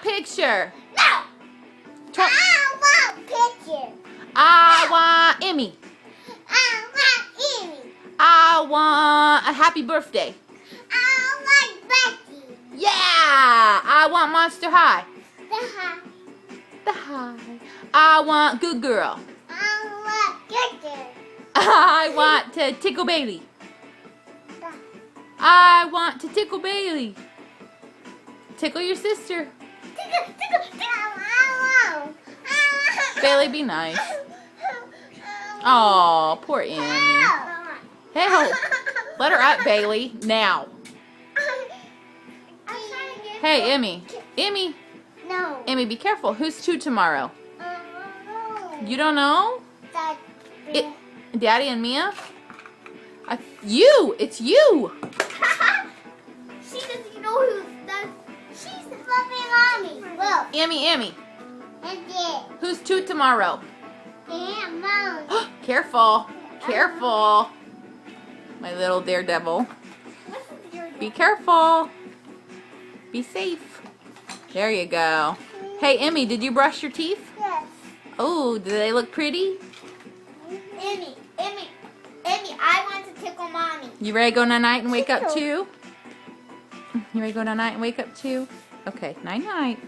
picture. No. Tw- I want picture. I want Emmy. I want Emmy. I want a happy birthday. I want Becky. Yeah! I want Monster High. The The high. I want Good Girl. I want picture. I want to tickle Bailey. I want to tickle Bailey. Tickle your sister. Bailey, be nice. Oh, poor Emmy. Hey, let her up, Bailey. Now. Hey, Emmy. Emmy. No. Emmy, be careful. Who's 2 tomorrow? You don't know? Daddy and Mia? You! It's you! She doesn't know who's that. She's loving mommy. Look. Emmy. And it. Who's 2 tomorrow? And mom. Careful. Careful. My little daredevil. Be careful. Be safe. There you go. Hey, Emmy, did you brush your teeth? Yes. Oh, do they look pretty? Emmy, I want to tickle mommy. You ready to go night-night and wake up too? You ready to go night-night and wake up too? Okay, night-night.